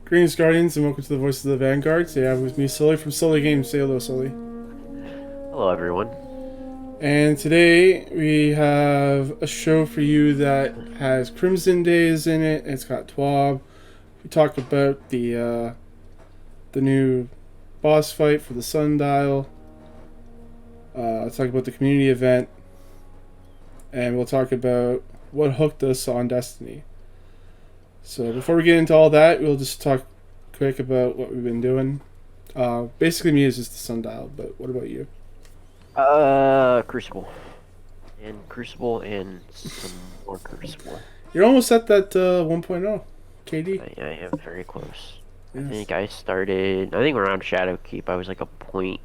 Greetings, Guardians, and welcome to the Voice of the Vanguard. Today I have with me Sully from Sully Games. Say hello, Sully. Hello, everyone. And today we have a show for you that has Crimson Days in it. It's got TWAB. We talk about the new boss fight for the Sundial. Talk about the community event. And we'll talk about what hooked us on Destiny. So before we get into all that, we'll just talk quick about what we've been doing. Basically, me is just the Sundial, but what about you? Crucible. And some more Crucible. You're almost at that 1.0 KD. I am very close. Yes. I think I think around Shadowkeep, I was like a point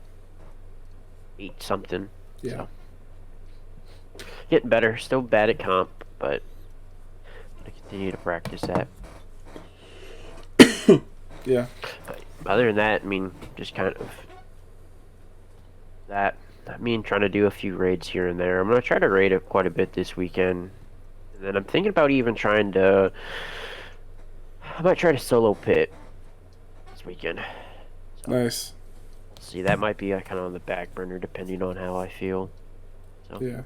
8 something. Yeah. So. Getting better. Still bad at comp, but I continue to practice that. Yeah. But other than that, I mean, just kind of that. I mean, trying to do a few raids here and there. I'm gonna try to raid it quite a bit this weekend, and then I'm thinking about even trying to. I might try to solo pit this weekend. So, Nice. see, that might be kind of on the back burner depending on how I feel. So. Yeah.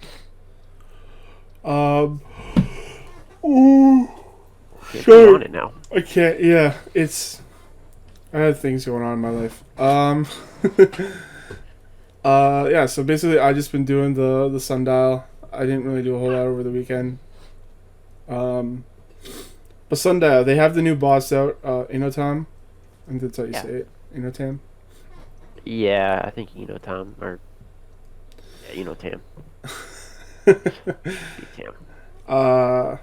Ooh. Sure. On it now. I can't. Yeah, it's. I had things going on in my life. Yeah. So basically, I just been doing the Sundial. I didn't really do a whole lot over the weekend. But Sundial, they have the new boss out. Inotam. I think that's how you say it. Inotam. Yeah, I think Tom or Tam. Tam.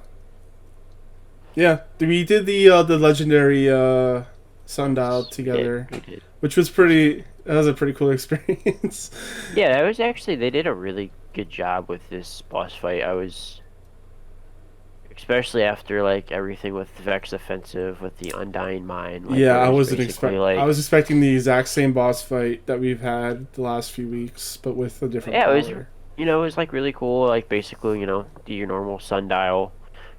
Yeah, we did the legendary Sundial together, We did. which was pretty. That was a pretty cool experience. Yeah, that was actually, they did a really good job with this boss fight. I was, especially after like everything with the Vex offensive with the Undying Mind. Like, Yeah, I was wasn't expecting. like, I was expecting the exact same boss fight that we've had the last few weeks, but with a different. yeah, power. it was, it was like really cool. Like basically, do your normal Sundial,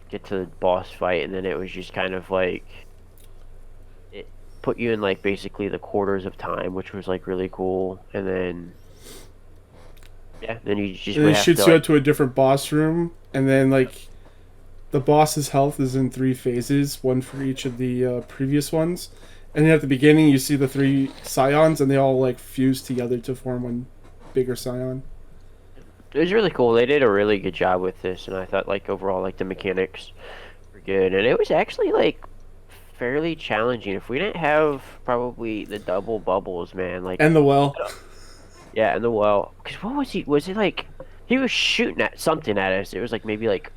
get to the boss fight, and then it was just kind of like it put you in like basically the quarters of time, which was like really cool. And then yeah, then you just And would it have shoots to you like, out to a different boss room, and then like the boss's health is in 3 phases, one for each of the previous ones. And then at the beginning, you see the 3 scions, and they all like fuse together to form one bigger scion. it was really cool. They did a really good job with this, and I thought like overall like the mechanics were good, and it was actually like fairly challenging. If we didn't have probably the double bubbles, man, like And the well. yeah, and the well, because what was he? Was it like he was shooting at something at us? It was like maybe like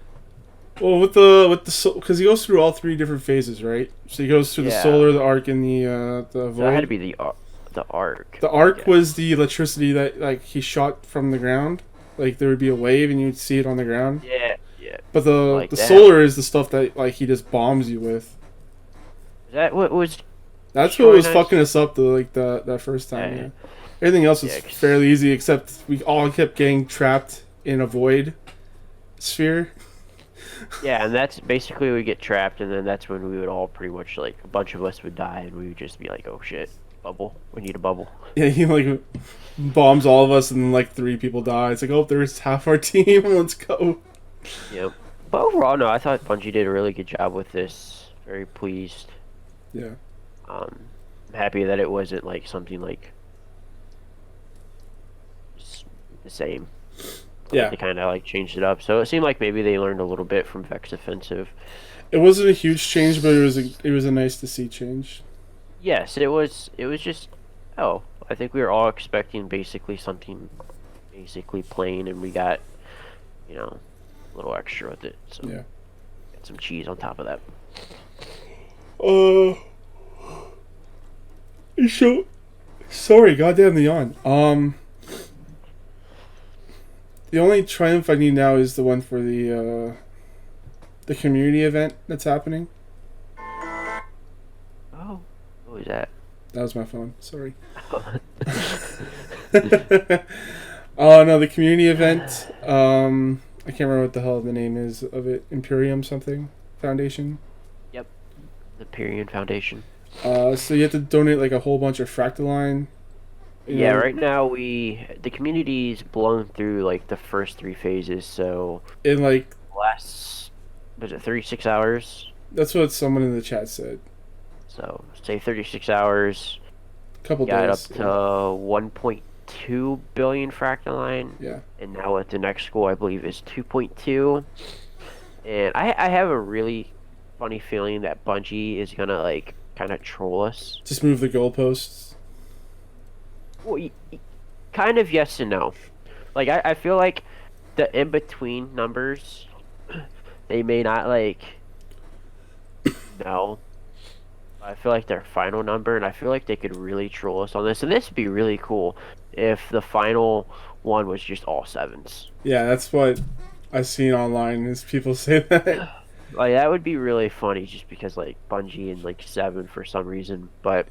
Well, with the because he goes through all 3 different phases, right? So he goes through the yeah. solar, the arc, and the void. So that had to be the arc. The arc was the electricity that like he shot from the ground. Like there would be a wave and you'd see it on the ground. Yeah, yeah. But the Like the that. solar is the stuff that like he just bombs you with. Is that what was? That's what was Destroying us? fucking us up that first time. Yeah. Yeah. Everything else was Yeah, 'cause- fairly easy except we all kept getting trapped in a void sphere. Yeah, and that's basically we get trapped, and then that's when we would all pretty much like a bunch of us would die, and we would just be like, "Oh shit, bubble! We need a bubble." Yeah, he like bombs all of us and then like 3 people die. It's like, oh, there's half our team. Let's go. Yep. But overall, no, I thought Bungie did a really good job with this. Very pleased. Yeah. I'm happy that it wasn't like something like the same. Yeah. They kind of like changed it up, so it seemed like maybe they learned a little bit from Vex Offensive. It wasn't a huge change, but it was a nice to see change. Yes, it was. It was just. Oh, I think we were all expecting basically something, basically plain, and we got, a little extra with it. So Yeah. got some cheese on top of that. So sorry, goddamn the yawn. The only triumph I need now is the one for the community event that's happening. Oh, what was that? That was my phone. Sorry. Oh no, the community event. I can't remember what the hell the name is of it. Imperium something Foundation. Yep, the Pyrian Foundation. So you have to donate like a whole bunch of Fractaline in Yeah, order right now the community's blown through like the first three phases, so in like last was it 36 hours? that's what someone in the chat said. So say 36 hours, Couple got up days. Yeah. to 1.2 billion fractaline, Yeah. and now at the next goal I believe is 2.2. And I have a really funny feeling that Bungie is gonna like kind of troll us. Just move the goalposts. Well, kind of yes and no. Like I feel like the in between numbers, they may not like know. I feel like their final number, and I feel like they could really troll us on this. And this would be really cool if the final one was just all sevens. Yeah, that's what I've seen online is people say that. Like that would be really funny, just because like Bungie and like seven for some reason. But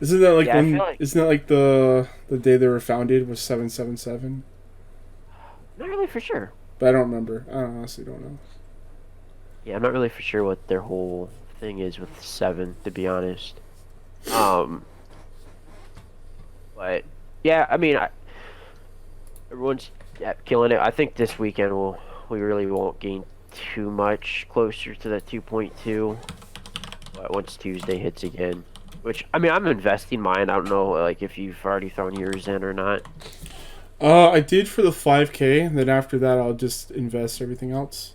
Isn't that like yeah, I feel like isn't that like the day they were founded was 777? not really for sure. But I don't remember. I honestly don't know. Yeah, I'm not really for sure what their whole thing is with seven, to be honest. Um, but yeah, I mean, everyone's killing it. I think this weekend we really won't gain too much closer to that 2.2. But once Tuesday hits again, which I mean, I'm investing mine. I don't know like if you've already thrown yours in or not. I did for the 5K, and then after that I'll just invest everything else.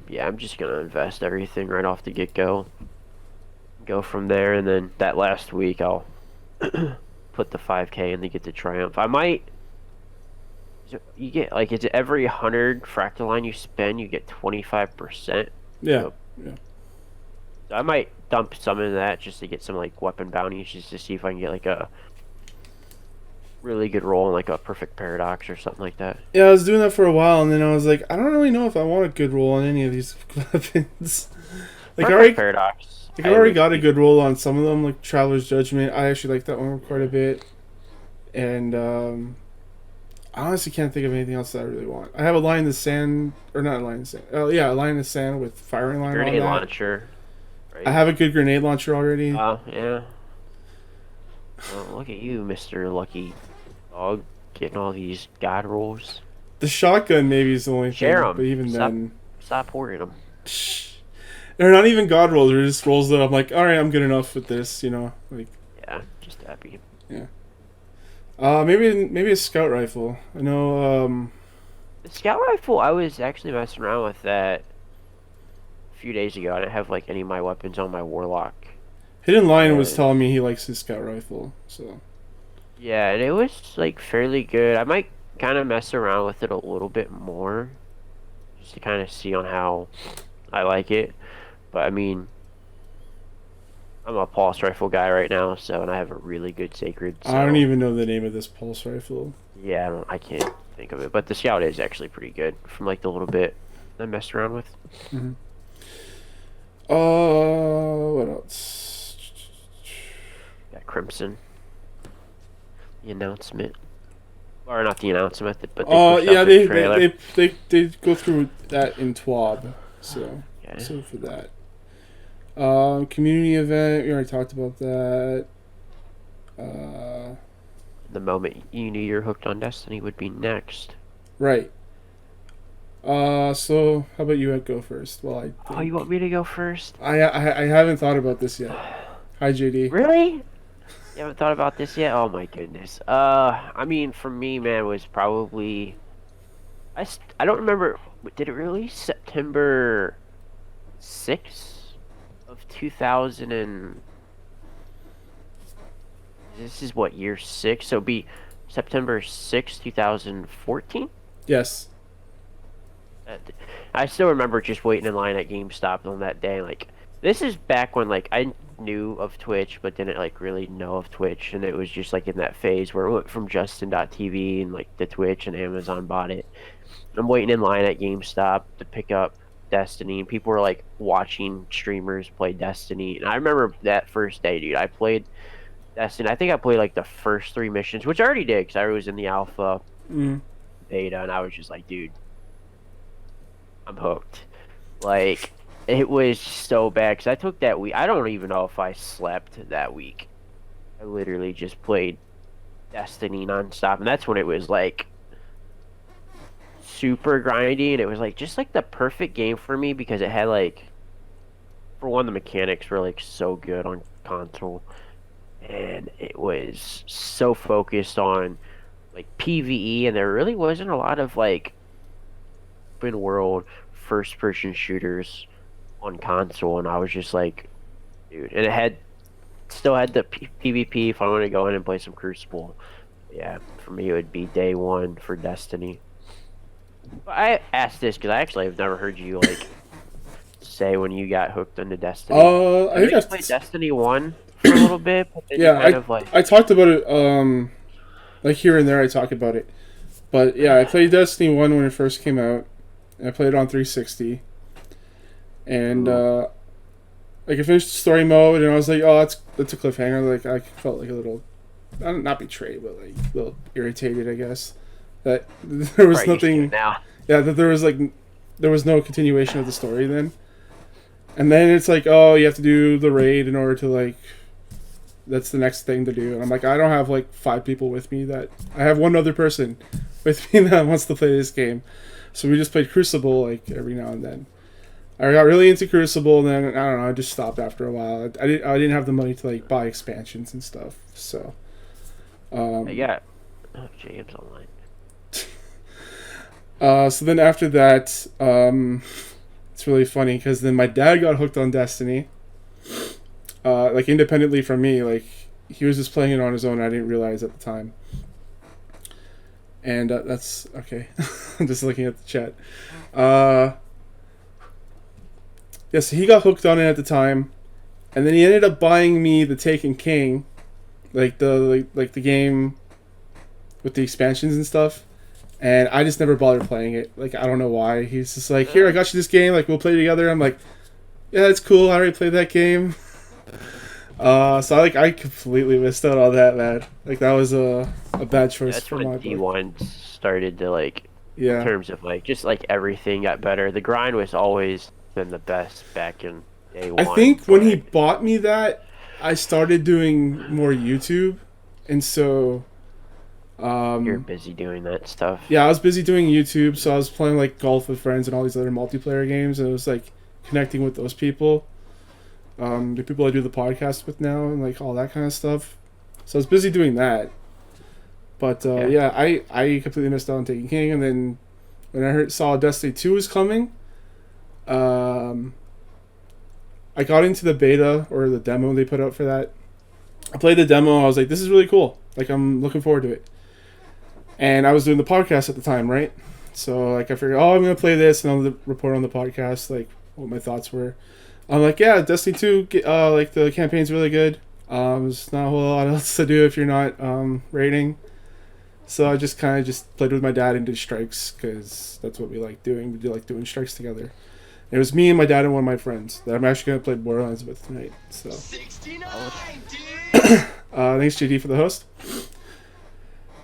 Yeah, I'm just gonna invest everything right off the get go. Go from there, and then that last week I'll put the 5K and then get the Triumph. I might. You get like it's every 100 fractaline you spend, you get 25%. Yeah. So Yeah. I might dump some into that just to get some like weapon bounties, just to see if I can get like a really good roll in like a perfect paradox or something like that. Yeah, I was doing that for a while, and then I was like, I don't really know if I want a good roll on any of these weapons. Like Perfect paradox. I already got a good roll on some of them, like Traveler's Judgment. I actually like that one quite a bit, and I honestly can't think of anything else that I really want. I have a line in the sand, or not a line in the sand. Oh yeah, a line in the sand with firing line Grenade on that. launcher. Right? I have a good grenade launcher already. Oh yeah. Well, look at you, Mr. Lucky Dog, getting all these god rolls. The shotgun maybe is the only Share thing, 'em. but even then, Stop hoarding them. they're not even god rolls. They're just rolls that I'm like, all right, I'm good enough with this, you know, like. Yeah, just happy. Yeah. Maybe a scout rifle. I know. The scout rifle, I was actually messing around with that a few days ago. I didn't have like any of my weapons on my warlock. Hidden Lion was telling me he likes his scout rifle, so. Yeah, and it was like fairly good. I might kind of mess around with it a little bit more, just to kind of see on how I like it. But I mean, I'm a pulse rifle guy right now, so, and I have a really good sacred. So, I don't even know the name of this pulse rifle. yeah, I can't think of it. But the scout is actually pretty good from like the little bit I messed around with. Mm-hmm. What else? Got Crimson. The announcement, or not the announcement, but Yeah, the trailer. they go through that in TWAB, so Okay. so for that. Community event, we already talked about that. The moment you knew you're hooked on Destiny would be next. Right. So how about you go first? Well, I think. Oh, you want me to go first? I haven't thought about this yet. Hi, JD. Really? You haven't thought about this yet? Oh my goodness. I mean, for me, man, was probably I don't remember. Did it release September 6th of 2000 and this is what, year 6? So it'd be September 6th, 2014? Yes. I still remember just waiting in line at GameStop on that day. Like, this is back when like I knew of Twitch, but didn't like really know of Twitch, and it was just like in that phase where it went from Justin.tv and like the Twitch, and Amazon bought it. I'm waiting in line at GameStop to pick up Destiny, and people were like watching streamers play Destiny. And I remember that first day, dude. I played Destiny. I think I played like the first 3 missions, which I already did because I was in the alpha beta, and I was just like, dude, I'm hooked. Like, It was so bad because I took that week. I don't even know if I slept that week. I literally just played Destiny nonstop, and that's when it was like super grindy, and it was like just like the perfect game for me because it had like, for one, the mechanics were like so good on console, and it was so focused on like PvE, and there really wasn't a lot of like open world first person shooters on console, and I was just like, dude, and it had still had the PvP if I want to go in and play some Crucible. Yeah, for me it would be day one for Destiny. But I asked this because I actually have never heard you like say when you got hooked into Destiny. I I know think you played Destiny 1 for a little bit, but then you yeah, kind of like, I talked about it like here and there. I talk about it, but yeah, I played Destiny 1 when it first came out. And I played it on 360, and ooh, like I finished the story mode, and I was like, oh, that's a cliffhanger. Like I felt like a little, not betrayed, but like a little irritated, I guess, that there was right used to it nothing. now. Yeah, that there was no continuation of the story then. And then it's like, oh, you have to do the raid in order to like. That's the next thing to do, and I'm like, I don't have like 5 people with me. That I have one other person with me that wants to play this game, so we just played Crucible like every now and then. I got really into Crucible, and then I don't know, I just stopped after a while. I didn't have the money to like buy expansions and stuff, so. Yeah. Oh, James Online. So then after that, it's really funny because then my dad got hooked on Destiny. Like independently from me, like he was just playing it on his own. I didn't realize at the time. And that's okay. I'm just looking at the chat. Yeah, so he got hooked on it at the time, and then he ended up buying me the Taken King, like the game with the expansions and stuff. And I just never bothered playing it. Like I don't know why. He's just like, here, I got you this game. Like we'll play together. I'm like, yeah, it's cool. I already played that game. So I completely missed out on that, man. Like that was a bad choice That's for when my part. D1 started to like, in Yeah, terms of like, just like everything got better. The grind was always been the best back in day I one, think when he but bought me that, I started doing more YouTube, and so you're um, busy doing that stuff. yeah, I was busy doing YouTube, so I was playing like golf with friends and all these other multiplayer games, and it was like connecting with those people, the people I do the podcast with now, and like all that kind of stuff. So I was busy doing that. But Yeah. yeah, I completely missed out on Taking King, and then when I saw Destiny 2 was coming, um, I got into the beta or the demo they put out for that. I played the demo. I was like, this is really cool. Like I'm looking forward to it. And I was doing the podcast at the time, right? So like I figured, oh, I'm gonna play this and I'll report on the podcast like what my thoughts were. I'm like, yeah, Destiny 2, like the campaign's really good. There's not a whole lot else to do if you're not raiding. So I just kind of just played with my dad and did strikes because that's what we like doing. We do like doing strikes together. It was me and my dad and one of my friends that I'm actually gonna play Borderlands with tonight. So 69, dude! thanks JD for the host.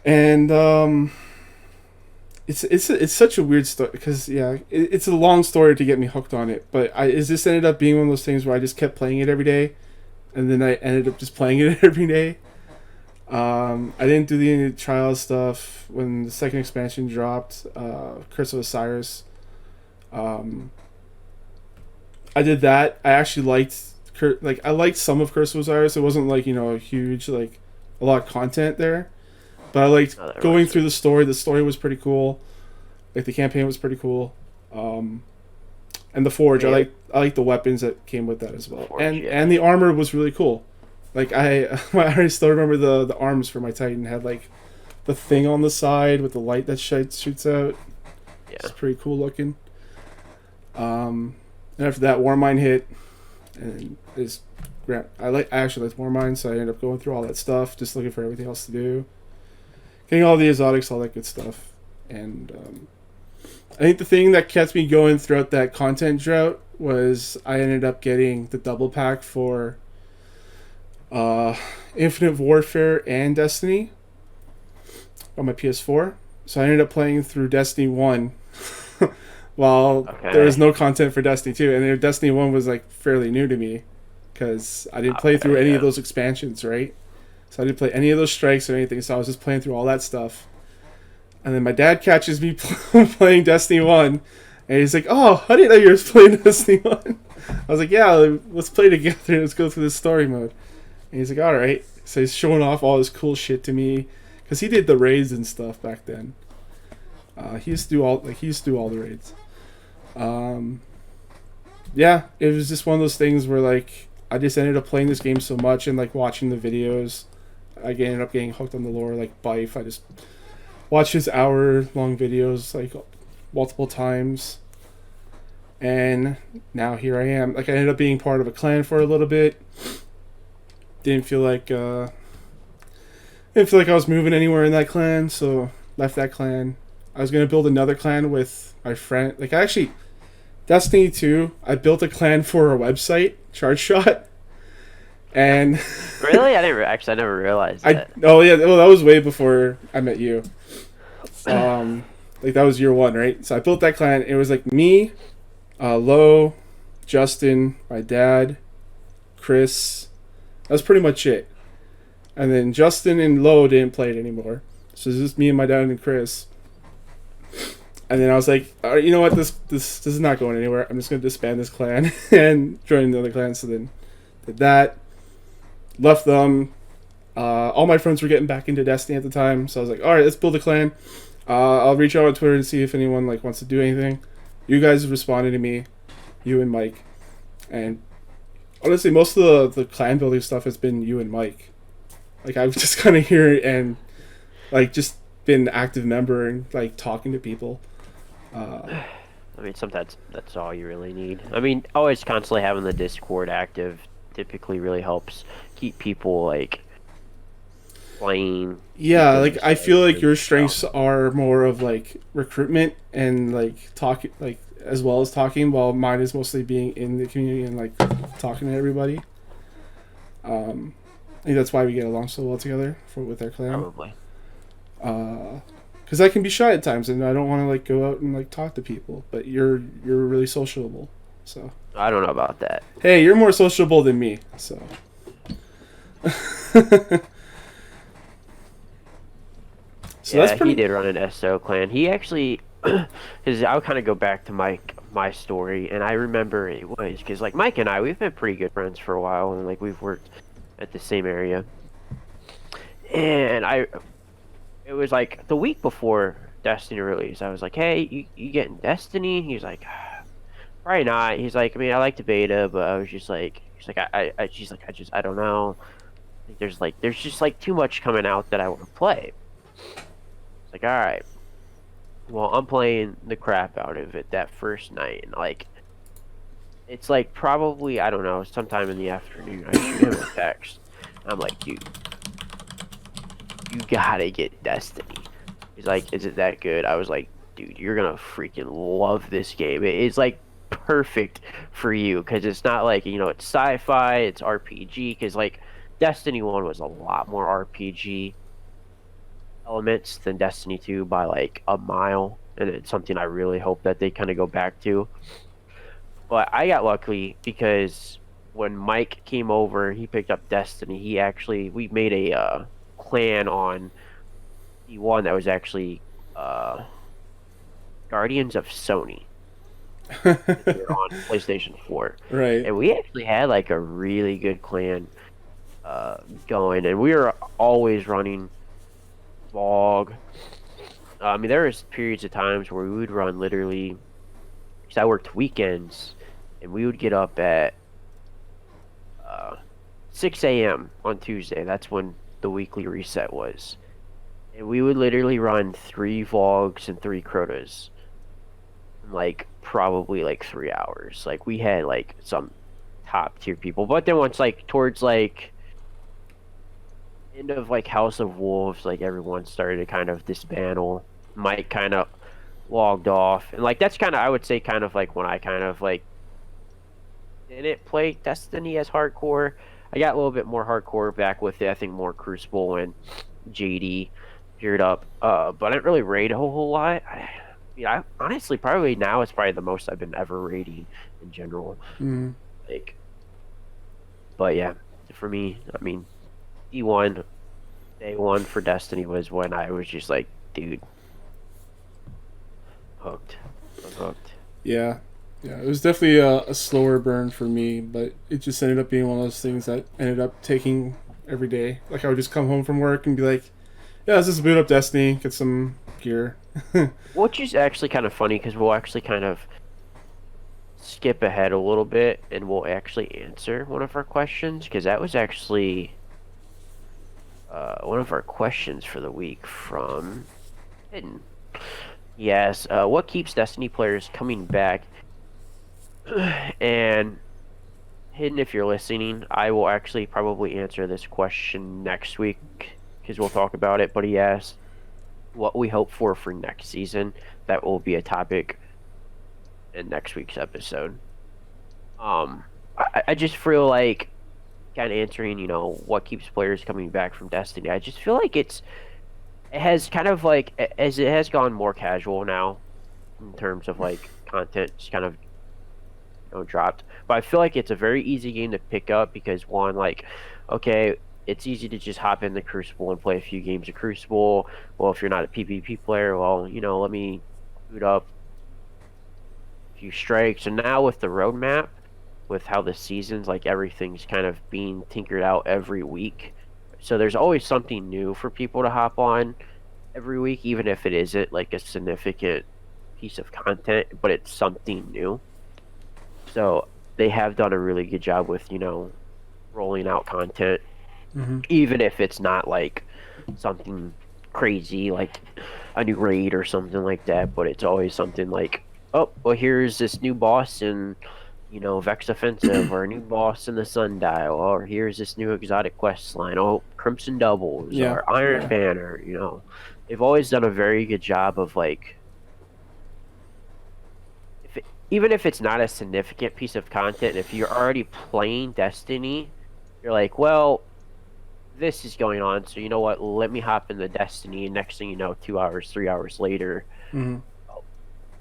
And it's such a weird story because yeah, it's a long story to get me hooked on it. But is this ended up being one of those things where I just kept playing it every day, and then I ended up just playing it every day. I didn't do the trial stuff when the second expansion dropped, Curse of Osiris. I did that. I actually I liked some of Curse of Osiris. It wasn't like a huge like a lot of content there, but I liked No, that going reminds me. through the story. The story was pretty cool. Like the campaign was pretty cool. And the forge. Yeah. I like the weapons that came with that as well. Forge, and yeah. and the armor was really cool. Like I still remember the arms for my Titan had like the thing on the side with the light that shoots out. Yeah. It's pretty cool looking. And after that, Warmind hit, and I actually liked Warmind, so I ended up going through all that stuff, just looking for everything else to do, getting all the exotics, all that good stuff. And I think the thing that kept me going throughout that content drought was I ended up getting the double pack for Infinite Warfare and Destiny on my PS4. So I ended up playing through Destiny 1 while Okay. there was no content for Destiny 2, and Destiny 1 was like fairly new to me because I didn't play through any yeah. of those expansions, right? So I didn't play any of those strikes or anything, so I was just playing through all that stuff. And then my dad catches me playing Destiny 1, and he's like, "Oh, I didn't know you were playing Destiny 1." I was like, "Yeah, let's play together. Let's go through this story mode." And he's like, "All right." So he's showing off all this cool shit to me, because he did the raids and stuff back then. He used to do all the raids. Yeah, it was just one of those things where like I just ended up playing this game so much and like watching the videos. I ended up getting hooked on the lore like Bife. I just watched his hour-long videos like multiple times, and now here I am. Like I ended up being part of a clan for a little bit. Didn't feel like I was moving anywhere in that clan, so left that clan. I was gonna build another clan with my friend. Like I actually, Destiny 2, I built a clan for a website, Charge Shot, and Really? I never realized that. oh yeah, well that was way before I met you. Like that was year 1, right? So I built that clan. It was like me, Lo, Justin, my dad, Chris. That was pretty much it. And then Justin and Lo didn't play it anymore, so it's just me and my dad and Chris. And then I was like, all right, you know what? This is not going anywhere. I'm just gonna disband this clan and join another clan. So then did that. Left them. All my friends were getting back into Destiny at the time, so I was like, all right, let's build a clan. I'll reach out on Twitter and see if anyone like wants to do anything. You guys responded to me, you and Mike, and honestly, most of the clan building stuff has been you and Mike. Like I've just kind of here and like just been an active member and like talking to people. I mean, sometimes that's all you really need. I mean, always constantly having the Discord active typically really helps keep people like playing. Yeah, like I feel like your strengths are more of like recruitment and like talk, like as well as talking, while mine is mostly being in the community and like talking to everybody. I think that's why we get along so well together with our clan. Probably. Because I can be shy at times and I don't want to like go out and like talk to people, but you're really sociable, so. I don't know about that. Hey, you're more sociable than me, so. So Yeah, that's pretty... he did run an SO clan. He actually, because I'll kind of go back to my story, and I remember it was because like Mike and we've been pretty good friends for a while, and like we've worked at the same area, and it was like the week before Destiny release. I was like, hey, you getting Destiny? He's like, probably not. He's like, I mean, I like the beta, but I was just like, she's like, I don't know. Like, there's just like too much coming out that I want to play. It's like, all right, well, I'm playing the crap out of it that first night, and like, it's like probably, I don't know, sometime in the afternoon. I shoot him a text. I'm like, dude, you gotta get Destiny. He's like, is it that good? I was like, dude, you're gonna freaking love this game. It's like perfect for you because it's not like, you know, it's sci-fi, it's RPG. Because like Destiny 1 was a lot more RPG elements than Destiny 2 by like a mile, and it's something I really hope that they kind of go back to. But I got lucky because when Mike came over, he picked up Destiny. We made a clan on D1 that was actually Guardians of Sony. They were on PlayStation 4. Right. And we actually had like a really good clan going, and we were always running Vog. I mean, there was periods of times where we would run literally, because I worked weekends, and we would get up at 6 a.m. on Tuesday. That's when the weekly reset was. And we would literally run 3 Vogs and 3 Crotas in like probably like 3 hours. Like we had like some top tier people. But then once like towards like end of like House of Wolves, like everyone started to kind of disbandle. Mike kind of logged off, and like that's kind of, I would say, kind of like when I kind of like didn't play Destiny as hardcore. I got a little bit more hardcore back with it. I think more Crucible and JD geared up, but I didn't really raid a whole lot. Yeah, honestly, probably now it's probably the most I've been ever rating in general. Mm. Like, but yeah, for me, I mean, D1, day one for Destiny was when I was just like, dude, hooked. I'm hooked. Yeah. Yeah, it was definitely a slower burn for me, but it just ended up being one of those things that ended up taking every day. Like I would just come home from work and be like, "Yeah, let's just boot up Destiny, get some gear." Which is actually kind of funny because we'll actually kind of skip ahead a little bit and we'll actually answer one of our questions because that was actually one of our questions for the week from Hidden. Yes, what keeps Destiny players coming back? And Hidden, if you're listening, I will actually probably answer this question next week because we'll talk about it. But he asked what we hope for next season. That will be a topic in next week's episode. I just feel like kind of answering, what keeps players coming back from Destiny. I just feel like it has kind of like as it has gone more casual now in terms of like content, just kind of dropped. But I feel like it's a very easy game to pick up because one, like, okay, it's easy to just hop in the Crucible and play a few games of Crucible. Well, if you're not a PvP player, well, let me boot up a few strikes. And now with the roadmap, with how the seasons, like everything's kind of being tinkered out every week. So there's always something new for people to hop on every week, even if it isn't like a significant piece of content, but it's something new. So they have done a really good job with, rolling out content, Mm-hmm. even if it's not like something crazy like a new raid or something like that, but it's always something like, oh, well, here's this new boss in, Vex Offensive, or a new boss in the Sundial, or here's this new exotic quest line, oh, Crimson Doubles, Yeah. or Iron Yeah. Banner, They've always done a very good job of like, even if it's not a significant piece of content, if you're already playing Destiny, you're like, well, this is going on, so you know what? Let me hop into Destiny, and next thing you know, 2 hours, 3 hours later, Mm-hmm.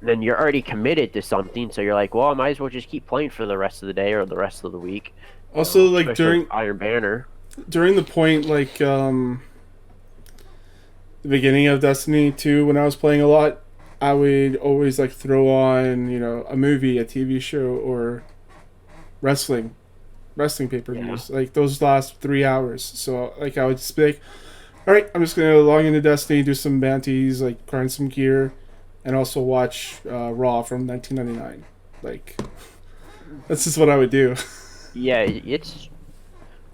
then you're already committed to something. So you're like, well, I might as well just keep playing for the rest of the day or the rest of the week. Also, like Especially with Iron Banner. during the point, like the beginning of Destiny 2, when I was playing a lot, I would always like throw on, a movie, a TV show, or wrestling pay-per-views, like those last 3 hours. So like I would just be like, all right, I'm just gonna log into Destiny, do some bounties, like grind some gear, and also watch Raw from 1999. Like that's just what I would do. Yeah, it's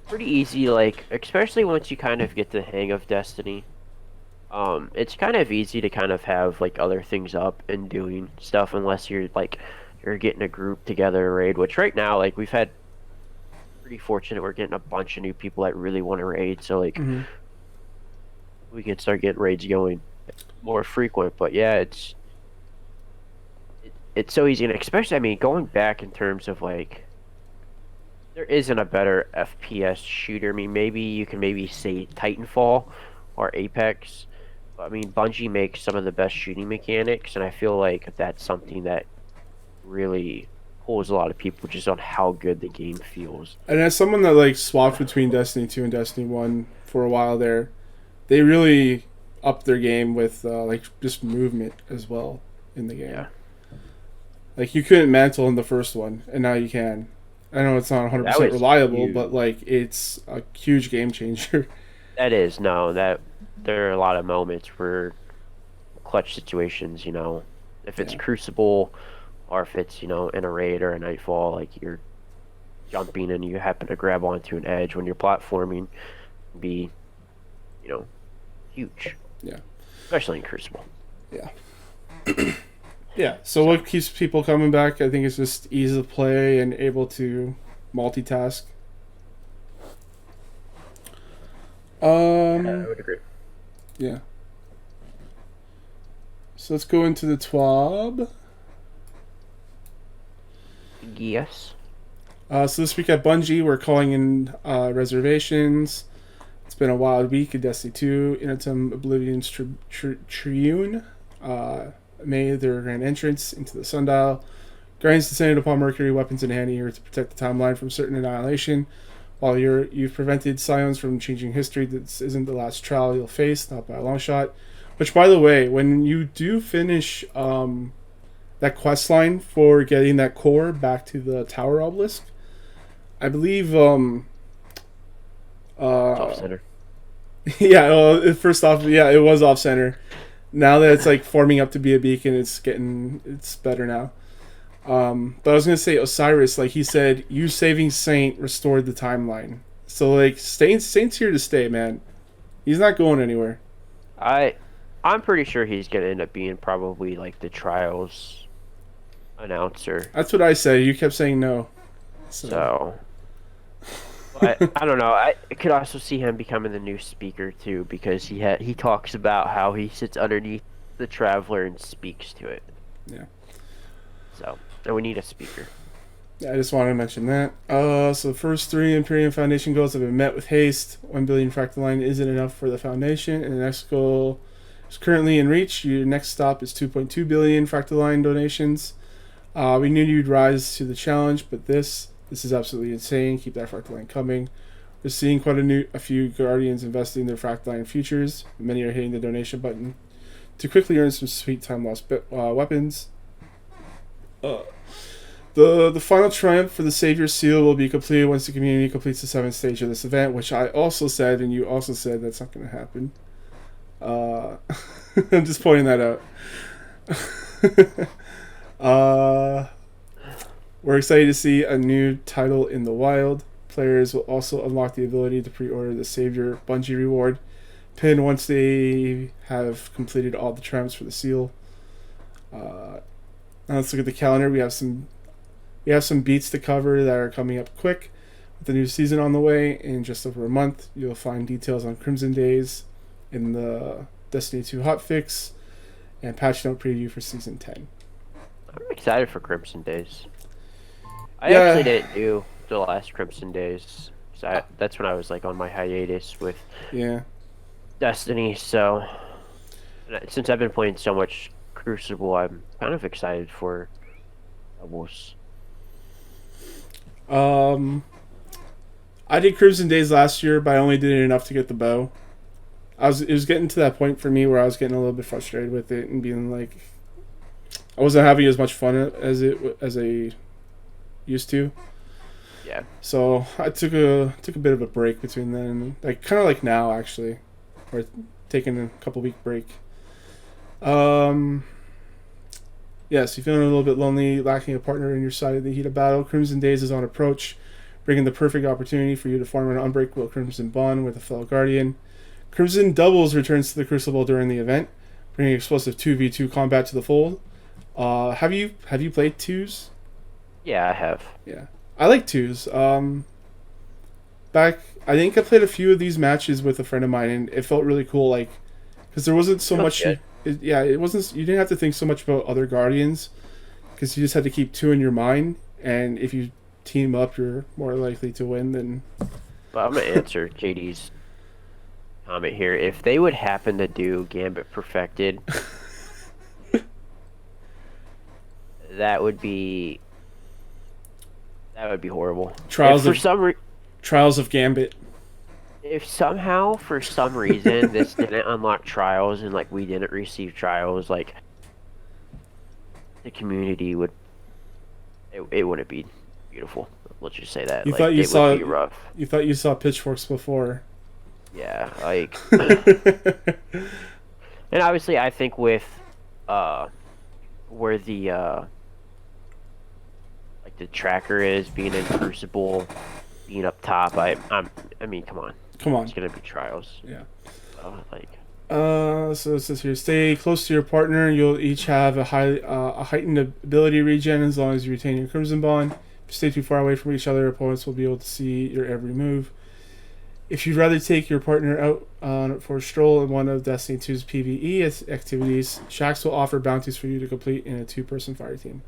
pretty easy, like, especially once you kind of get the hang of Destiny. It's kind of easy to kind of have like other things up and doing stuff unless you're getting a group together to raid, which right now, like, we've had pretty fortunate we're getting a bunch of new people that really want to raid, so like Mm-hmm. we can start getting raids going more frequent. But yeah, it's so easy, and especially, I mean, going back in terms of like, there isn't a better FPS shooter. I mean, maybe you can say Titanfall or Apex, but I mean, Bungie makes some of the best shooting mechanics, and I feel like that's something that really pulls a lot of people just on how good the game feels. And as someone that like swapped between Destiny 2 and Destiny 1 for a while there, they really upped their game with like just movement as well in the game. Yeah. Like you couldn't mantle in the first one, and now you can. I know it's not 100% That was reliable, huge. but like it's a huge game changer. That is, no, that there are a lot of moments where clutch situations, if it's Yeah. Crucible or if it's, in a raid or a Nightfall, like you're jumping and you happen to grab onto an edge when you're platforming, be, huge. Yeah. Especially in Crucible. Yeah. So what keeps people coming back? I think it's just ease of play and able to multitask. I would agree. Yeah. So let's go into the TWAB. Yes. So this week at Bungie, we're calling in reservations. It's been a wild week in Destiny 2. Inatum Oblivion's Triune. made their grand entrance into the sundial. Guardians descended upon Mercury, weapons in hand, eager to protect the timeline from certain annihilation. While you've prevented Scions from changing history, this isn't the last trial you'll face, not by a long shot. Which, by the way, when you do finish that quest line for getting that core back to the Tower Obelisk, I believe Off center. yeah, well, first off, yeah, it was off center. Now that it's like forming up to be a beacon, it's better now. But I was gonna say Osiris, like he said, you saving Saint restored the timeline. So like Saint's here to stay, man. He's not going anywhere. I'm pretty sure he's gonna end up being probably like the Trials announcer. That's what I said. You kept saying no. So but I don't know. I could also see him becoming the new speaker too, because he talks about how he sits underneath the Traveler and speaks to it. Yeah. So, and we need a speaker. Yeah, I just wanted to mention that. So the first 3 Imperium Foundation goals have been met with haste. 1 billion fractal line isn't enough for the Foundation, and the next goal is currently in reach. Your next stop is 2.2 billion fractal line donations. We knew you'd rise to the challenge, but this is absolutely insane. Keep that fractal line coming. We're seeing quite a few Guardians investing in their fractal line futures. Many are hitting the donation button to quickly earn some sweet time lost weapons. The final triumph for the Savior Seal will be completed once the community completes the 7th stage of this event, which I also said, and you also said that's not going to happen. I'm just pointing that out. We're excited to see a new title in the wild. Players will also unlock the ability to pre-order the Savior Bungie reward pin once they have completed all the triumphs for the seal. Now let's look at the calendar. We have some beats to cover that are coming up quick. With the new season on the way in just over a month, you'll find details on Crimson Days in the Destiny 2 hotfix and patch note preview for Season 10. I'm excited for Crimson Days. I Yeah. actually didn't do the last Crimson Days. So that's when I was like on my hiatus with Destiny. So since I've been playing so much Crucible, I'm kind of excited for Doubles. I did Crimson Days last year, but I only did it enough to get the bow. It was getting to that point for me where I was getting a little bit frustrated with it and being like, I wasn't having as much fun as I used to. Yeah. So I took a bit of a break between then, like kind of like now actually, or taking a couple week break. Yes, you're feeling a little bit lonely, lacking a partner in your side of the heat of battle. Crimson Days is on approach, bringing the perfect opportunity for you to form an unbreakable Crimson bond with a fellow Guardian. Crimson Doubles returns to the Crucible during the event, bringing explosive 2v2 combat to the fold. Have you played 2s? Yeah, I have. Yeah, I like 2s. I think I played a few of these matches with a friend of mine, and it felt really cool. Like, because there wasn't so much. It wasn't. You didn't have to think so much about other Guardians, because you just had to keep 2 in your mind, and if you team up, you're more likely to win than. But I'm gonna answer JD's comment here. If they would happen to do Gambit Perfected, that would be horrible. Trials of Gambit. If somehow, for some reason, this didn't unlock Trials and like we didn't receive Trials, like the community would, it wouldn't be beautiful. Let's just say that. You like, thought you it saw would be rough. You thought you saw pitchforks before. Yeah, like, and obviously, I think with where the like the tracker is being in Crucible, being up top, I mean, come on, it's gonna be Trials. Yeah. So it says here, stay close to your partner. You'll each have a heightened ability regen as long as you retain your Crimson Bond. If you stay too far away from each other, opponents will be able to see your every move. If you'd rather take your partner out for a stroll in one of Destiny 2's PvE activities, Shaxx will offer bounties for you to complete in a 2-person fire team.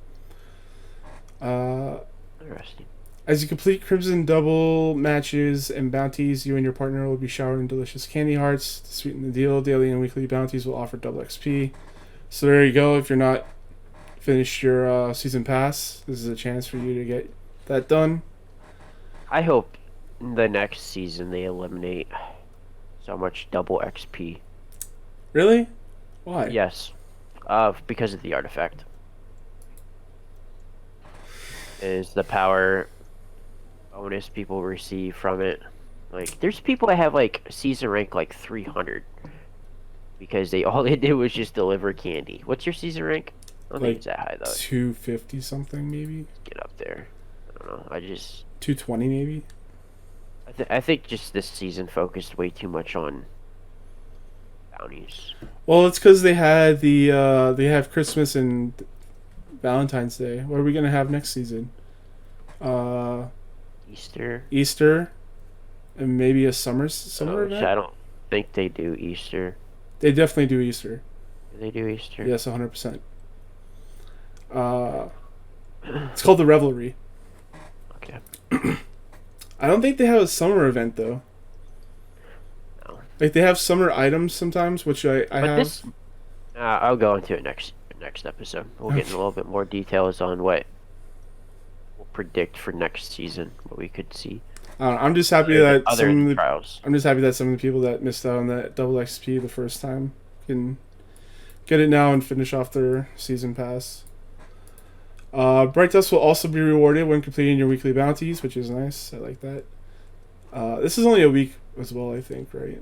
interesting. As you complete Crimson Double matches and bounties, you and your partner will be showered in delicious candy hearts. To sweeten the deal, daily and weekly bounties will offer double XP. So there you go. If you're not finished your season pass, this is a chance for you to get that done. I hope the next season they eliminate so much double XP. Really? Why? Yes, because of the artifact. Is the power bonus people receive from it. Like, there's people that have, like, season rank, like, 300. Because all they did was just deliver candy. What's your season rank? I don't think it's that high, though. 250 something, maybe? Get up there. I don't know. 220, maybe? I think just this season focused way too much on bounties. Well, it's because they had they have Christmas and Valentine's Day. What are we gonna have next season? Easter, and maybe a summer event. I don't think they do Easter. They definitely do Easter. Do they do Easter? Yes, 100%. It's called the Revelry. Okay. I don't think they have a summer event though. No. Like they have summer items sometimes, which I have. This, I'll go into it next episode. We'll get in a little bit more details on what we'll predict for next season, what we could see. I don't know, I'm just happy that trials. I'm just happy that some of the people that missed out on that double XP the first time can get it now and finish off their season pass. Bright Dust will also be rewarded when completing your weekly bounties, which is nice. I like that. This is only a week as well, I think, right?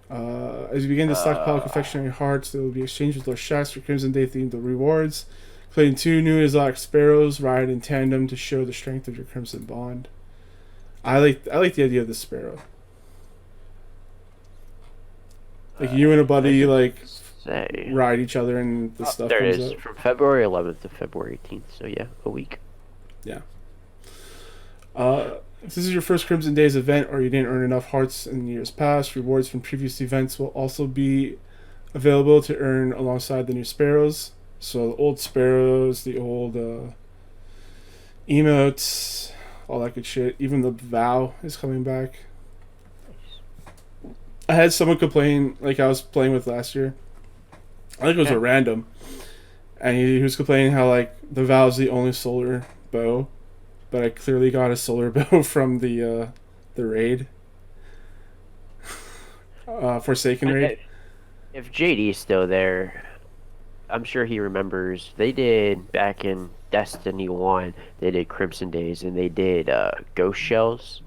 As you begin to stockpile confectionery hearts, they will be exchanged with those shacks for Crimson Day themed rewards. Including 2 new exotic sparrows, ride in tandem to show the strength of your Crimson Bond. I like the idea of the sparrow. Like you and a buddy ride each other and the stuff. There it is, from February 11th to February 18th. So yeah, a week. Yeah. If this is your first Crimson Days event or you didn't earn enough hearts in years past, rewards from previous events will also be available to earn alongside the new sparrows. So the old sparrows, the old emotes, all that good shit. Even the vow is coming back. I had someone complain, like I was playing with last year. I think it was a random. And he was complaining how, like, the vow is the only solar bow. But I clearly got a solar bow from the raid. Forsaken raid. If JD's still there, I'm sure he remembers. They did, back in Destiny 1, they did Crimson Days, and they did Ghost Shells.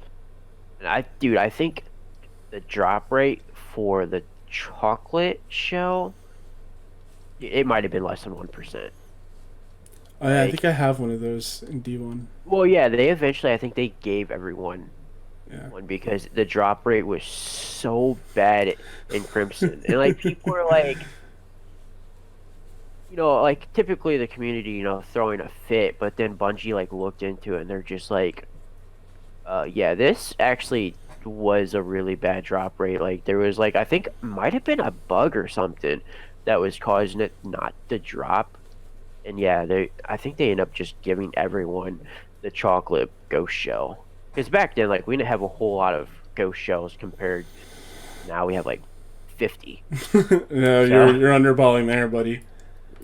And I think the drop rate for the chocolate shell, it might have been less than 1%. Oh, yeah, I think I have one of those in D1. Well, yeah, they eventually, I think they gave everyone one because the drop rate was so bad in Crimson. And, like, people were like, you know, like, typically the community, you know, throwing a fit, but then Bungie, like, looked into it and they're just like, yeah, this actually was a really bad drop rate. Like, there was, like, I think might have been a bug or something that was causing it not to drop. And yeah, I think they end up just giving everyone the chocolate ghost shell. Because back then, like, we didn't have a whole lot of ghost shells compared. Now we have like 50. No, so, you're underballing there, buddy.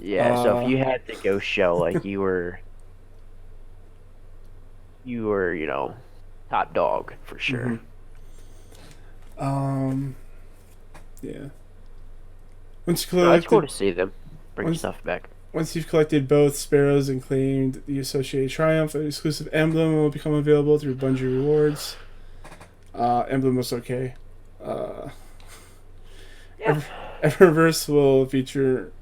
Yeah, so if you had the ghost shell, like you were, you know, top dog for sure. Mm-hmm. Yeah. Once you collected, it's cool to see them bring stuff back. Once you've collected both sparrows and claimed the associated triumph, an exclusive emblem will become available through Bungie rewards. Emblem was okay. Eververse will feature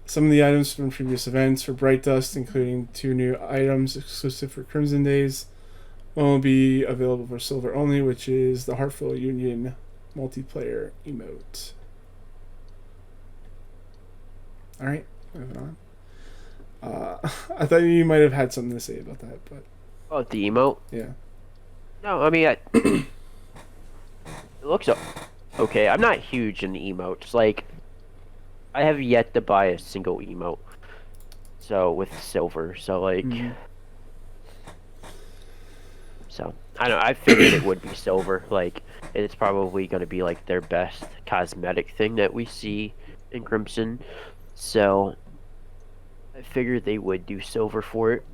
some of the items from previous events for Bright Dust, including 2 new items exclusive for Crimson Days. One will be available for Silver only, which is the Heartful Union multiplayer emote. Alright, moving on. I thought you might have had something to say about that, but... Oh, the emote? Yeah. No, I mean, it looks okay. I'm not huge in the emotes. Like, I have yet to buy a single emote. So, with silver. So, like... So, I don't know. I figured it would be silver. Like, it's probably going to be, like, their best cosmetic thing that we see in Crimson, so I figured they would do silver for it.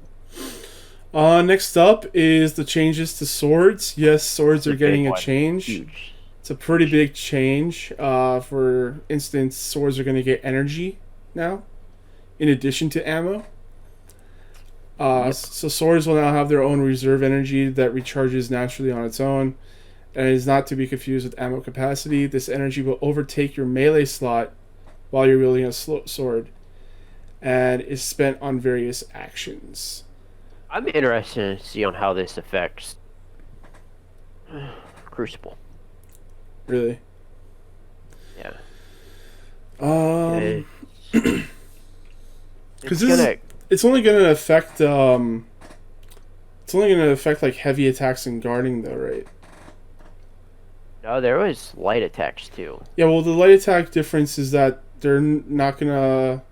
Next up is the changes to swords. Yes, swords It's a are getting big a one. change. Huge. It's a pretty big change. For instance, swords are going to get energy now, in addition to ammo. Yep. So swords will now have their own reserve energy that recharges naturally on its own, and is not to be confused with ammo capacity. This energy will overtake your melee slot while you're wielding a sword, and is spent on various actions. I'm interested to see on how this affects Crucible. Really. Yeah. Um, It's because gonna. it's only going to affect like heavy attacks and guarding though, right? No, there was light attacks too. Yeah, well, the light attack difference is that they're not going to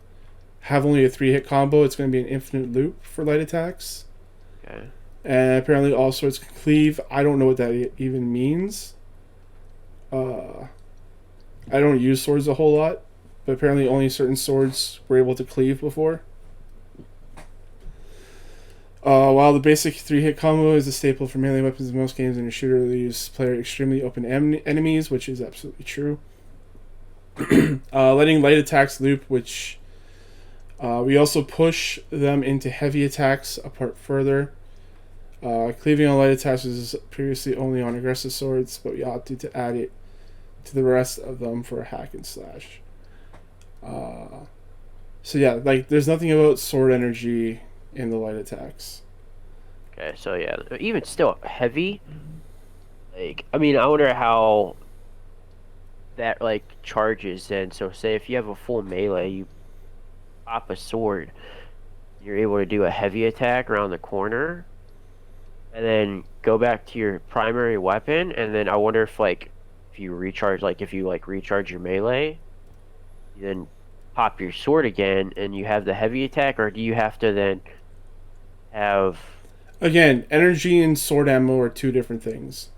have only a 3-hit combo. It's going to be an infinite loop for light attacks. Okay. And apparently all swords can cleave. I don't know what that even means. I don't use swords a whole lot, but apparently only certain swords were able to cleave before. While the basic 3-hit combo is a staple for melee weapons in most games, in a shooter leaves player extremely open enemies, which is absolutely true. Letting light attacks loop, which we also push them into heavy attacks apart further. Cleaving on light attacks was previously only on aggressive swords, but we opted to add it to the rest of them for a hack and slash. So yeah, like there's nothing about sword energy in the light attacks. Okay, so yeah, even still heavy. Like, I mean, I wonder how that like charges then. So say if you have a full melee, you pop a sword, you're able to do a heavy attack around the corner, and then go back to your primary weapon. And then I wonder if like if you recharge, like if you like recharge your melee, you then pop your sword again, and you have the heavy attack, or do you have to then have? Again, energy and sword ammo are two different things.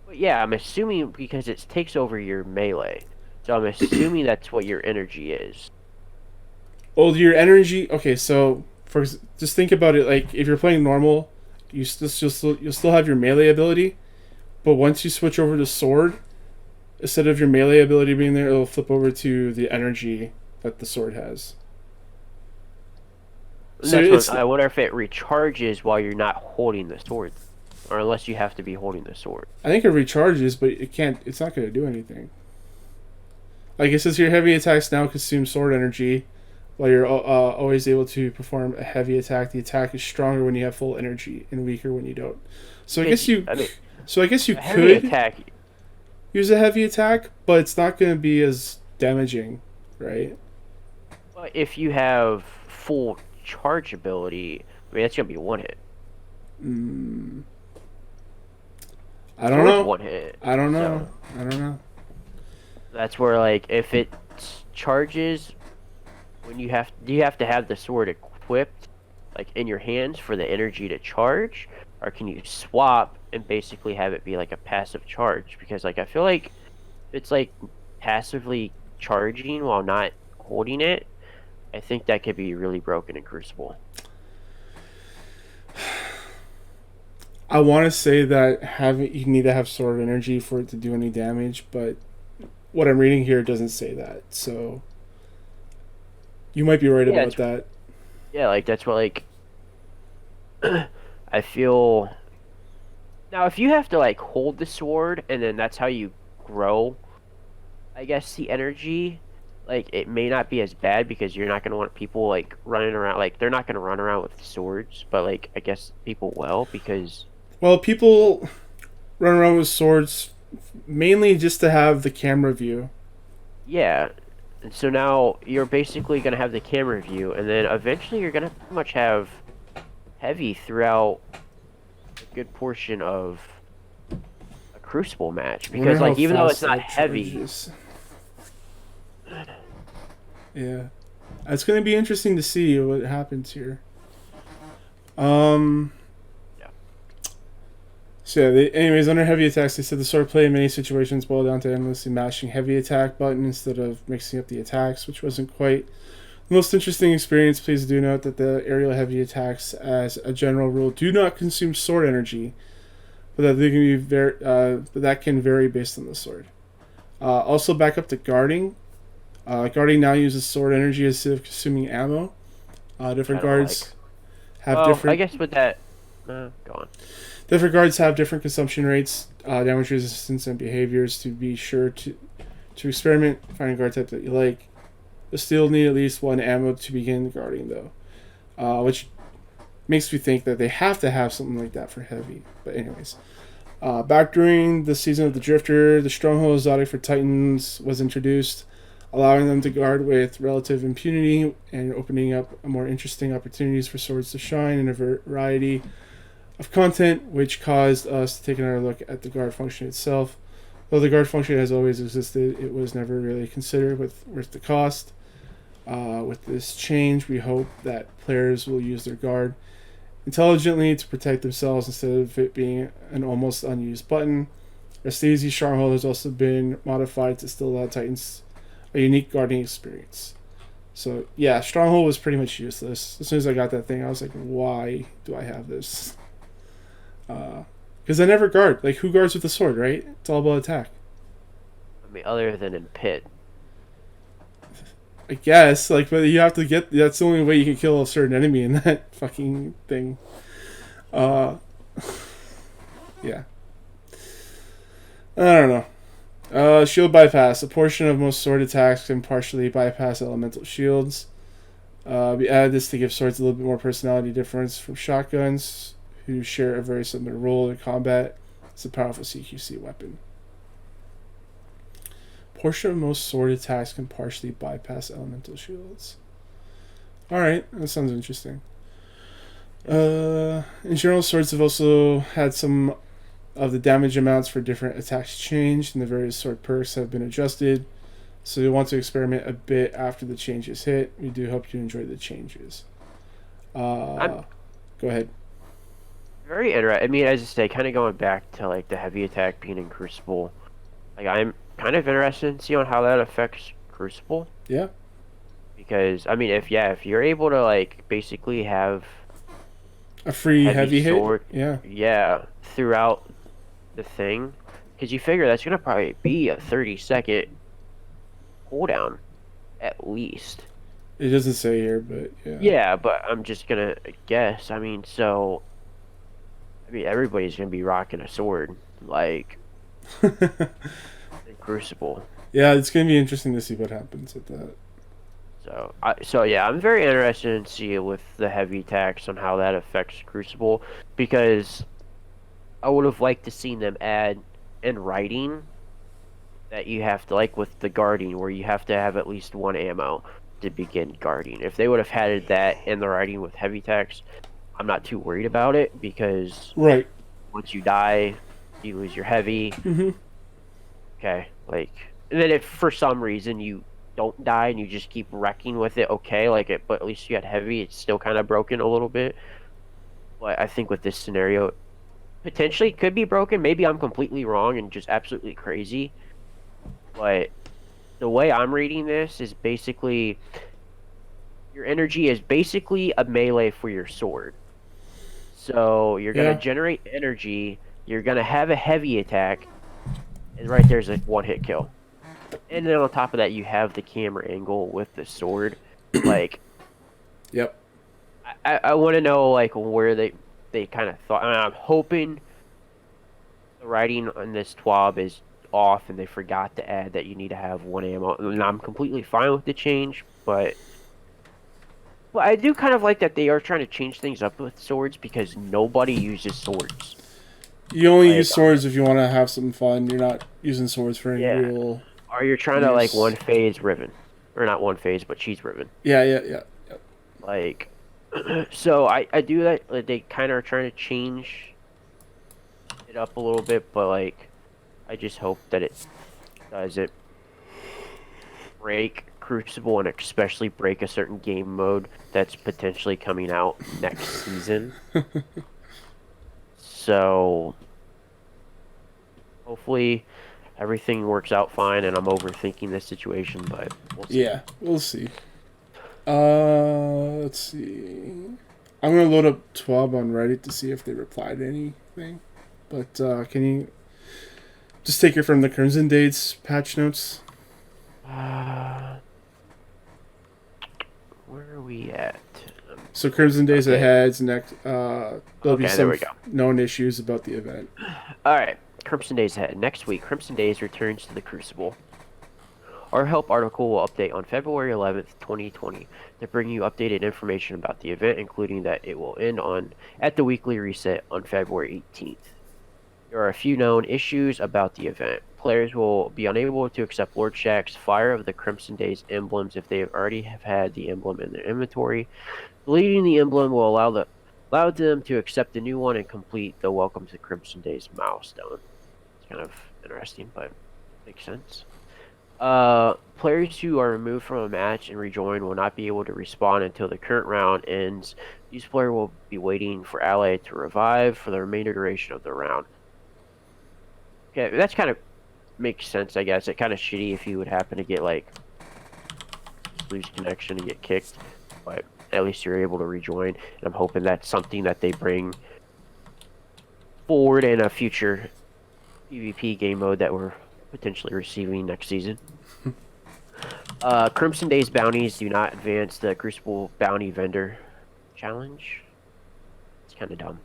But yeah, I'm assuming because it takes over your melee, so I'm assuming that's what your energy is. Well, your energy. Okay, so just think about it. Like if you're playing normal, you'll still have your melee ability, but once you switch over to sword, instead of your melee ability being there, it'll flip over to the energy that the sword has. So I wonder if it recharges while you're not holding the sword, or unless you have to be holding the sword. I think it recharges, but it can't. It's not going to do anything. Like it says here, heavy attacks now consume sword energy, while you're always able to perform a heavy attack. The attack is stronger when you have full energy and weaker when you don't. So I guess you Heavy could attack. use a heavy attack, but it's not going to be as damaging, right? But if you have full charge ability, I mean that's gonna be one hit. I don't know. One hit. I don't know. So I don't know. that's where like if it charges when you have to have the sword equipped like in your hands for the energy to charge, or can you swap and basically have it be like a passive charge? Because like I feel like it's like passively charging while not holding it. I think that could be really broken in Crucible. I want to say that you need to have sword energy for it to do any damage, but what I'm reading here doesn't say that. So you might be right about that. Yeah, like that's what like I feel. Now, if you have to like hold the sword and then that's how you grow, I guess the energy, like it may not be as bad because you're not gonna want people like running around. Like they're not gonna run around with swords, but like I guess people will because. Well, people run around with swords mainly just to have the camera view. Yeah, and so now you're basically gonna have the camera view, and then eventually you're gonna pretty much have heavy throughout a good portion of a Crucible match because like even though it's not heavy. Yeah, it's gonna be interesting to see what happens here. Yeah. So yeah, anyways, under heavy attacks, they said the sword play in many situations boiled down to endlessly mashing heavy attack button instead of mixing up the attacks, which wasn't quite the most interesting experience. Please do note that the aerial heavy attacks, as a general rule, do not consume sword energy, but that they can be but that can vary based on the sword. Also, back up to guarding. Guarding now uses sword energy instead of consuming ammo. Different guards have different. I guess with that, go on. Different guards have different consumption rates, damage resistance, and behaviors. To be sure to experiment, find a guard type that you like. You'll still need at least one ammo to begin guarding, though, which makes me think that they have to have something like that for heavy. But anyways, back during the season of the Drifter, the Stronghold exotic for Titans was introduced, allowing them to guard with relative impunity and opening up more interesting opportunities for swords to shine in a variety of content, which caused us to take another look at the guard function itself. Though the guard function has always existed, it was never really considered worth the cost. With this change, we hope that players will use their guard intelligently to protect themselves instead of it being an almost unused button. Our Stacey Stronghold has also been modified to still allow Titans a unique guarding experience. So yeah, Stronghold was pretty much useless. As soon as I got that thing, I was like, why do I have this? Because I never guard. Like, who guards with the sword, right? It's all about attack. I mean, other than in pit. I guess, like, but you have to get. That's the only way you can kill a certain enemy in that fucking thing. Yeah. I don't know. Shield bypass. A portion of most sword attacks can partially bypass elemental shields. We added this to give swords a little bit more personality difference from shotguns, who share a very similar role in combat. It's a powerful CQC weapon. Portion of most sword attacks can partially bypass elemental shields. Alright, that sounds interesting. In general, swords have also had some of the damage amounts for different attacks changed, and the various sword perks have been adjusted. So you'll want to experiment a bit after the changes hit. We do hope you enjoy the changes. Go ahead. Very interesting. I mean, as I say, kind of going back to like the heavy attack being in Crucible, like I'm kind of interested in seeing how that affects Crucible. Yeah. Because I mean, if you're able to like basically have a free heavy sword, hit, yeah, throughout the thing, because you figure that's gonna probably be a 30-second cooldown at least. It doesn't say here, but yeah. Yeah, but I'm just gonna guess. I mean, everybody's gonna be rocking a sword, like in Crucible. Yeah, it's gonna be interesting to see what happens with that. So yeah, I'm very interested in seeing with the heavy attacks on how that affects Crucible, because I would have liked to seen them add in writing that you have to, like with the guarding, where you have to have at least one ammo to begin guarding. If they would have had that in the writing with heavy attacks, I'm not too worried about it, because right, once you die, you lose your heavy. Mm-hmm. Okay, like, and then if for some reason you don't die and you just keep wrecking with it, okay, like it, but at least you had heavy. It's still kind of broken a little bit. But I think with this scenario, potentially could be broken. Maybe I'm completely wrong and just absolutely crazy. But the way I'm reading this is basically your energy is basically a melee for your sword. So you're gonna generate energy. You're gonna have a heavy attack, and right there's a one-hit kill. And then on top of that, you have the camera angle with the sword. Like, yep. I want to know like where they kind of thought. I mean, I'm hoping the writing on this TWAB is off and they forgot to add that you need to have one ammo. And I'm completely fine with the change, but I do kind of like that they are trying to change things up with swords, because nobody uses swords. You only use swords if you want to have some fun. You're not using swords for any real. Or you're trying to like one phase Riven, or not one phase, but cheese Riven. Yeah. Like, so I do that. Like, they kind of are trying to change it up a little bit, but like, I just hope that it doesn't break Crucible, and especially break a certain game mode that's potentially coming out next season. So, Hopefully, everything works out fine, and I'm overthinking this situation, but we'll see. Yeah, we'll see. Let's see. I'm gonna load up TWAB on Reddit to see if they replied to anything. But can you just take it from the Crimson Dates patch notes? Where are we at? So Crimson Days Okay. ahead's next. There'll be Okay, there some we go. known issues about the event. All right, Crimson Days ahead. Next week, Crimson Days returns to the Crucible. Our help article will update on February 11th, 2020, to bring you updated information about the event, including that it will end at the weekly reset on February 18th. There are a few known issues about the event. Players will be unable to accept Lord Shax's Fire of the Crimson Days emblems if they already have had the emblem in their inventory. Deleting the emblem will allow them to accept the new one and complete the Welcome to Crimson Days milestone. It's kind of interesting, but makes sense. Players who are removed from a match and rejoin will not be able to respawn until the current round ends. Each player will be waiting for ally to revive for the remainder duration of the round. Okay, that's kind of makes sense, I guess. It kind of shitty if you would happen to get like lose connection and get kicked, but at least you're able to rejoin. And I'm hoping that's something that they bring forward in a future PvP game mode that we're potentially receiving next season. Crimson Days bounties do not advance the Crucible Bounty Vendor Challenge. It's kind of dumb.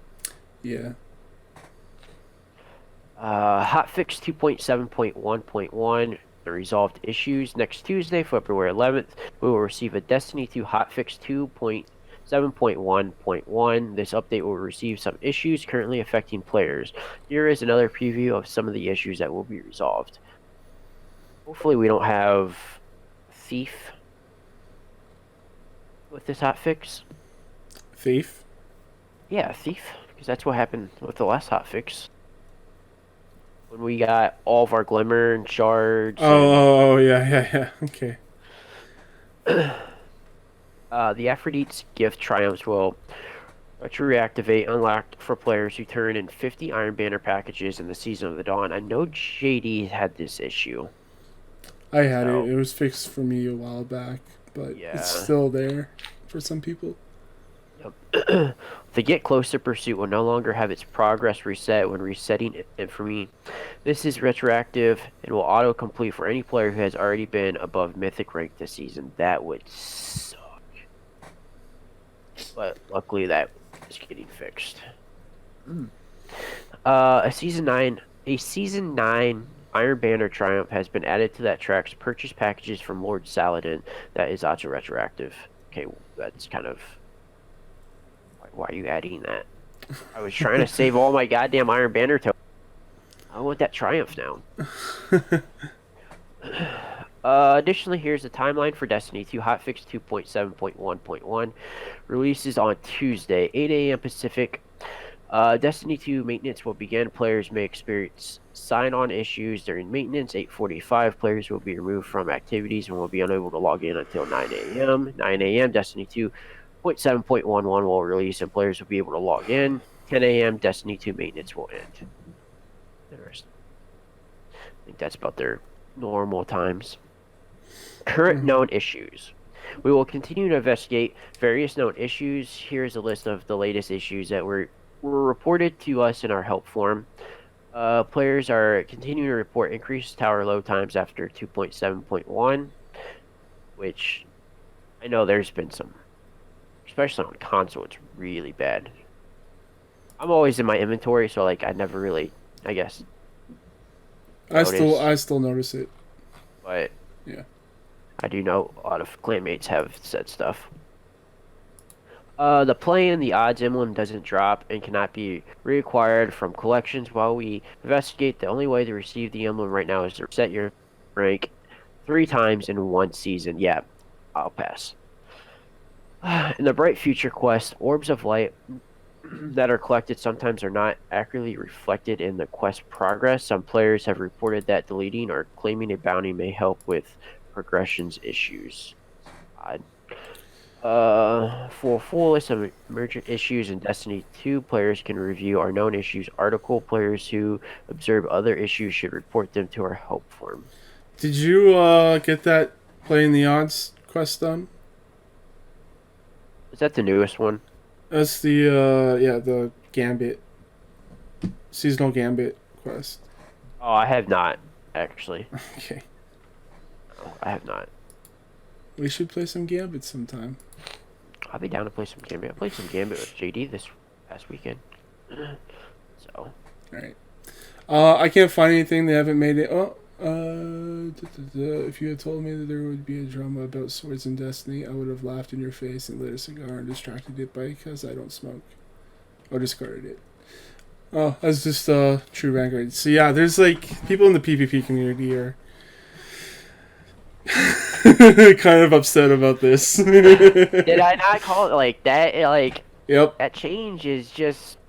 Yeah. Hotfix 2.7.1.1, the resolved issues. Next Tuesday, February 11th, we will receive a Destiny 2 Hotfix 2.7.1.1. This update will receive some issues currently affecting players. Here is another preview of some of the issues that will be resolved. Hopefully we don't have Thief with this hotfix. Thief? Yeah, Thief, because that's what happened with the last hotfix. When we got all of our Glimmer and Shards. Oh, yeah. Okay. The Aphrodite's Gift Triumphs will reactivate unlocked for players who turn in 50 Iron Banner packages in the Season of the Dawn. I know JD had this issue. I had it. It was fixed for me a while back, but Yeah. it's still there for some people. The Get Closer pursuit will no longer have its progress reset when resetting it for me. This is retroactive and will auto-complete for any player who has already been above Mythic rank this season. That would suck. But luckily that is getting fixed. A Season 9 Iron Banner Triumph has been added to that track's purchase packages from Lord Saladin that is auto-retroactive. Okay, that's kind of... Why are you adding that? I was trying to save all my goddamn Iron Banner tokens. I want that Triumph now. Additionally, here's the timeline for Destiny 2 Hotfix 2.7.1.1. Releases on Tuesday, 8 a.m. Pacific. Destiny 2 maintenance will begin. Players may experience sign-on issues during maintenance. 8:45, players will be removed from activities and will be unable to log in until 9 a.m. 9 a.m. Destiny 2 0.7.11 will release and players will be able to log in. 10 a.m. Destiny 2 maintenance will end. Interesting. I think that's about their normal times. Current known issues. We will continue to investigate various known issues. Here's a list of the latest issues that were reported to us in our help forum. Players are continuing to report increased tower load times after 2.7.1, which I know there's been some. Especially on console, it's really bad. I'm always in my inventory, so like I never really, I guess. I still notice it. But yeah, I do know a lot of clanmates have said stuff. The play in the odds emblem doesn't drop and cannot be reacquired from collections. While we investigate, the only way to receive the emblem right now is to reset your rank 3 times in 1 season. Yeah, I'll pass. In the Bright Future quest, orbs of light that are collected sometimes are not accurately reflected in the quest progress. Some players have reported that deleting or claiming a bounty may help with progressions issues. For a full list of emergent issues in Destiny 2, players can review our known issues article. Players who observe other issues should report them to our help forum. Did you get that playing the odds quest done? Is that the newest one? That's the the Gambit seasonal Gambit quest. Oh, I have not, actually. Okay. No, I have not. We should play some Gambit sometime. I'll be down to play some Gambit. I played some Gambit with JD this past weekend. So. Alright. I can't find anything. They haven't made it. If you had told me that there would be a drama about swords in Destiny, I would have laughed in your face and lit a cigar and distracted it by because I don't smoke. Or discarded it. Oh, that's just true Vanguard. So yeah, there's like people in the PvP community are kind of upset about this. Did I not call it like that? Like, yep. that change is just.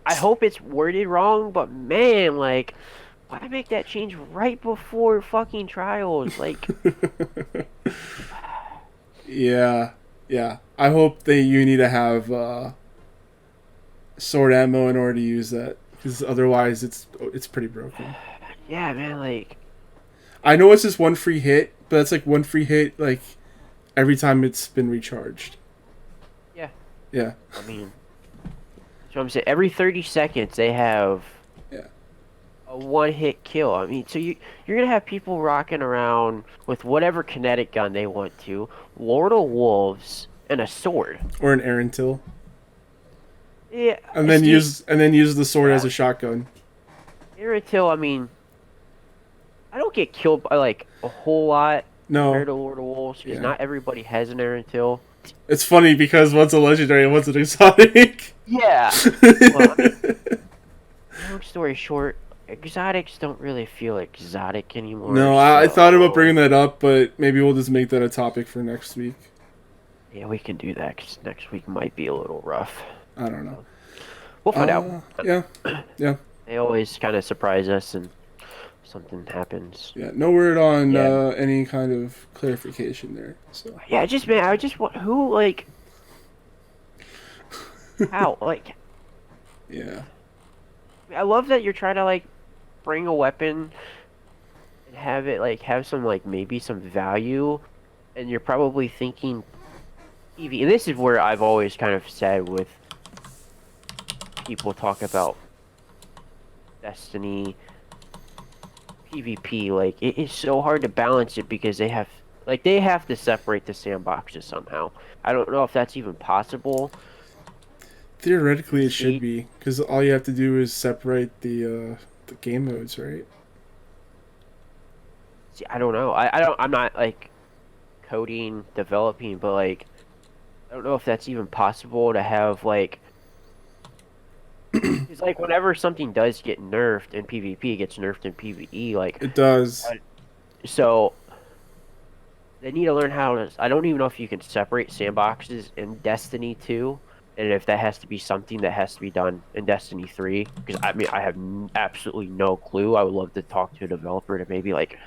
I hope it's worded wrong, but man, like, why make that change right before fucking trials? Like. Yeah. I hope that you need to have sword ammo in order to use that, because otherwise it's pretty broken. Yeah, man, like. I know it's just one free hit, but that's like one free hit like every time it's been recharged. Yeah. Yeah. I mean, so I'm saying every 30 seconds they have a one-hit kill. I mean, so you're gonna have people rocking around with whatever kinetic gun they want to, Lord of Wolves, and a sword. Or an Aaron Till. Yeah. And then use the sword as a shotgun. Aaron Till, I mean, I don't get killed by like a whole lot compared to Lord of Wolves because not everybody has an Aaron Till. It's funny because one's a legendary and one's an exotic. Yeah. Well, I mean, long story short, exotics don't really feel exotic anymore. No, I thought about bringing that up, but maybe we'll just make that a topic for next week. Yeah, we can do that because next week might be a little rough. I don't know. We'll find out. Yeah. They always kind of surprise us and something happens. Yeah, no word on any kind of clarification there. So. Yeah, I just want who like how like. Yeah. I love that you're trying to like bring a weapon and have it like have some like maybe some value, and you're probably thinking PvE. And this is where I've always kind of said with people talk about Destiny PvP, like it is so hard to balance it because they have to separate the sandboxes somehow. I don't know if that's even possible. Theoretically, it should be, because all you have to do is separate the game modes, right? See, I don't know. I'm not like coding, developing, but like I don't know if that's even possible to have like. It's like whenever something does get nerfed in PvP, it gets nerfed in PvE. Like it does. So they need to learn how to. I don't even know if you can separate sandboxes in Destiny 2, and if that has to be something that has to be done in Destiny 3. Because I mean, I have absolutely no clue. I would love to talk to a developer to maybe like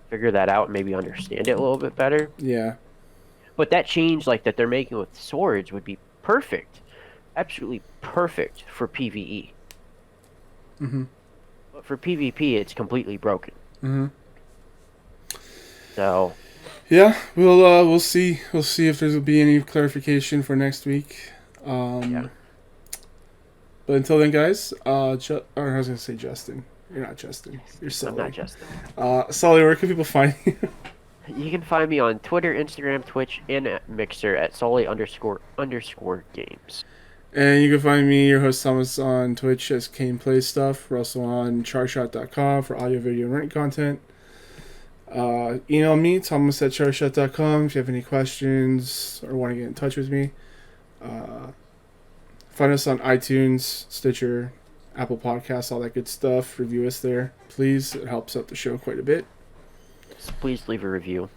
figure that out and maybe understand it a little bit better. Yeah. But that change, like that they're making with swords, would be perfect. Absolutely perfect for PvE. Mm-hmm. But for PvP, it's completely broken. Mm-hmm. So. Yeah, we'll see. We'll see if there'll be any clarification for next week. Yeah. But until then, guys, or I was gonna say Justin. You're not Justin. You're Sully. I'm not Justin. Sully, where can people find you? You can find me on Twitter, Instagram, Twitch, and at Mixer at Sully__games. And you can find me, your host Thomas, on Twitch as Kane Plays Stuff. We're also on charshot.com for audio, video, and written content. Email me, thomas at charshot.com, if you have any questions or want to get in touch with me. Find us on iTunes, Stitcher, Apple Podcasts, all that good stuff. Review us there, please. It helps out the show quite a bit. Please leave a review.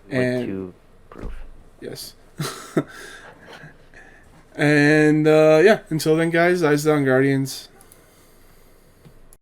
And to proof. Yes. And yeah, until then, guys, Eyes Down Guardians.